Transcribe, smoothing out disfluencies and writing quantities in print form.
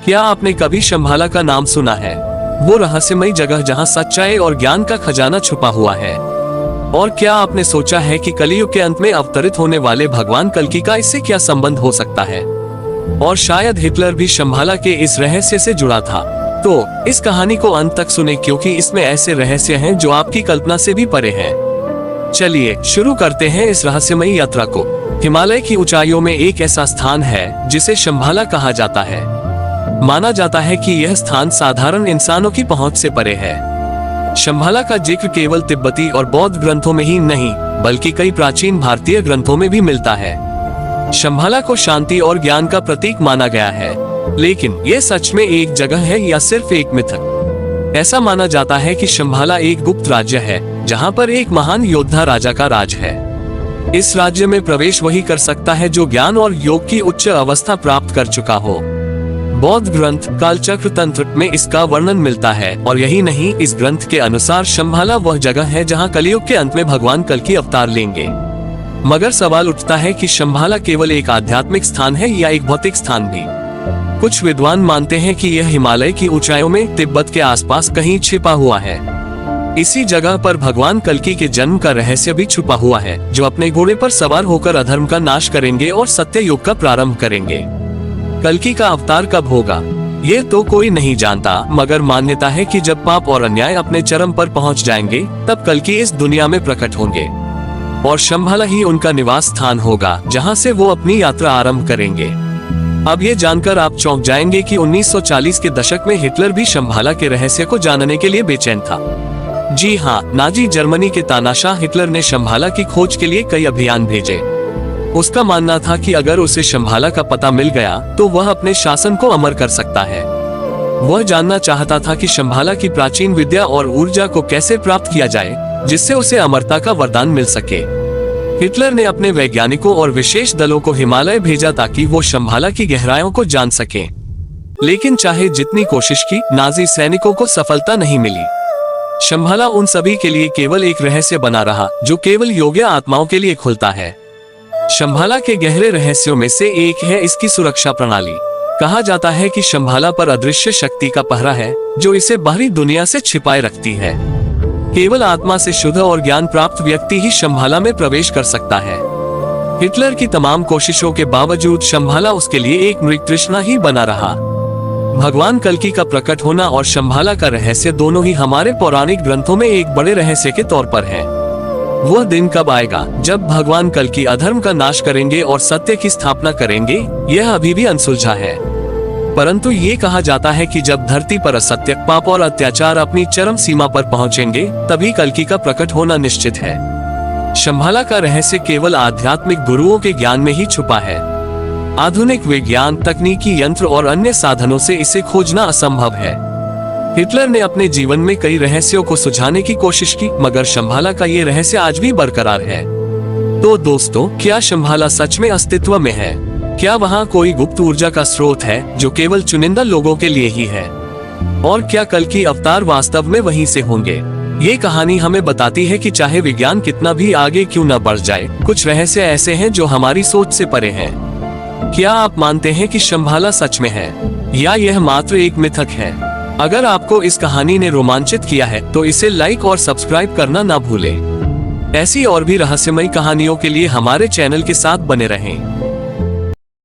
क्या आपने कभी शंभाला का नाम सुना है? वो रहस्यमयी जगह जहां सच्चाई और ज्ञान का खजाना छुपा हुआ है। और क्या आपने सोचा है कि कलियुग के अंत में अवतरित होने वाले भगवान कल्कि का इससे क्या संबंध हो सकता है? और शायद हिटलर भी शंभाला के इस रहस्य से जुड़ा था। तो इस कहानी को अंत तक सुने, क्योंकि इसमें ऐसे रहस्य हैं जो आपकी कल्पना से भी परे हैं। चलिए शुरू करते हैं इस रहस्यमयी यात्रा को। हिमालय की ऊंचाइयों में एक ऐसा स्थान है जिसे शंभाला कहा जाता है। माना जाता है कि यह स्थान साधारण इंसानों की पहुंच से परे है। शंभाला का जिक्र केवल तिब्बती और बौद्ध ग्रंथों में ही नहीं, बल्कि कई प्राचीन भारतीय ग्रंथों में भी मिलता है। शंभाला को शांति और ज्ञान का प्रतीक माना गया है, लेकिन यह सच में एक जगह है या सिर्फ एक मिथक? ऐसा माना जाता है कि शंभाला एक गुप्त राज्य है, जहां पर एक महान योद्धा राजा का राज है। इस राज्य में प्रवेश वही कर सकता है जो ज्ञान और योग की उच्च अवस्था प्राप्त कर चुका हो। बौद्ध ग्रंथ कालचक्र तंत्र में इसका वर्णन मिलता है, और यही नहीं, इस ग्रंथ के अनुसार शंभाला वह जगह है जहां कलियुग के अंत में भगवान कल्कि अवतार लेंगे। मगर सवाल उठता है कि शंभाला केवल एक आध्यात्मिक स्थान है या एक भौतिक स्थान भी? कुछ विद्वान मानते हैं कि यह हिमालय की ऊंचाइयों में तिब्बत के आसपास कहीं छिपा हुआ है। इसी जगह पर भगवान कल्कि के जन्म का रहस्य भी छुपा हुआ है, जो अपने घोड़े पर सवार होकर अधर्म का नाश करेंगे और सत्य युग का प्रारंभ करेंगे। कल्कि का अवतार कब होगा, ये तो कोई नहीं जानता, मगर मान्यता है कि जब पाप और अन्याय अपने चरम पर पहुंच जाएंगे, तब कल्कि इस दुनिया में प्रकट होंगे और शंभाला ही उनका निवास स्थान होगा, जहां से वो अपनी यात्रा आरंभ करेंगे। अब ये जानकर आप चौंक जाएंगे कि 1940 के दशक में हिटलर भी शंभाला के रहस्य को जानने के लिए बेचैन था। जी हाँ, नाजी जर्मनी के तानाशाह हिटलर ने शंभाला की खोज के लिए कई अभियान भेजे। उसका मानना था कि अगर उसे शंभाला का पता मिल गया तो वह अपने शासन को अमर कर सकता है। वह जानना चाहता था कि शंभाला की प्राचीन विद्या और ऊर्जा को कैसे प्राप्त किया जाए, जिससे उसे अमरता का वरदान मिल सके। हिटलर ने अपने वैज्ञानिकों और विशेष दलों को हिमालय भेजा ताकि वो शंभाला की गहराइयों को जान सके। लेकिन चाहे जितनी कोशिश की, नाजी सैनिकों को सफलता नहीं मिली। शंभाला उन सभी के लिए केवल एक रहस्य बना रहा, जो केवल योग्य आत्माओं के लिए खुलता है। शंभाला के गहरे रहस्यों में से एक है इसकी सुरक्षा प्रणाली। कहा जाता है कि शंभाला पर अदृश्य शक्ति का पहरा है, जो इसे बाहरी दुनिया से छिपाए रखती है। केवल आत्मा से शुद्ध और ज्ञान प्राप्त व्यक्ति ही शंभाला में प्रवेश कर सकता है। हिटलर की तमाम कोशिशों के बावजूद शंभाला उसके लिए एक मृग तृष्णा ही बना रहा। भगवान कल्कि का प्रकट होना और शंभाला का रहस्य दोनों ही हमारे पौराणिक ग्रंथों में एक बड़े रहस्य के तौर पर है। वह दिन कब आएगा जब भगवान कल्कि अधर्म का नाश करेंगे और सत्य की स्थापना करेंगे, यह अभी भी अनसुलझा है। परंतु ये कहा जाता है कि जब धरती पर असत्य, पाप और अत्याचार अपनी चरम सीमा पर पहुंचेंगे, तभी कल्कि का प्रकट होना निश्चित है। शंभाला का रहस्य केवल आध्यात्मिक गुरुओं के ज्ञान में ही छुपा है। आधुनिक विज्ञान, तकनीकी यंत्र और अन्य साधनों से इसे खोजना असंभव है। हिटलर ने अपने जीवन में कई रहस्यों को सुलझाने की कोशिश की, मगर शंभाला का ये रहस्य आज भी बरकरार है। तो दोस्तों, क्या शंभाला सच में अस्तित्व में है? क्या वहाँ कोई गुप्त ऊर्जा का स्रोत है जो केवल चुनिंदा लोगों के लिए ही है? और क्या कल्कि अवतार वास्तव में वहीं से होंगे? ये कहानी हमें बताती है कि चाहे विज्ञान कितना भी आगे क्यों न बढ़ जाए, कुछ रहस्य ऐसे हैं जो हमारी सोच से परे हैं। क्या आप मानते हैं कि शंभाला सच में है, या यह मात्र एक मिथक है? अगर आपको इस कहानी ने रोमांचित किया है तो इसे लाइक और सब्सक्राइब करना ना भूलें। ऐसी और भी रहस्यमयी कहानियों के लिए हमारे चैनल के साथ बने रहें।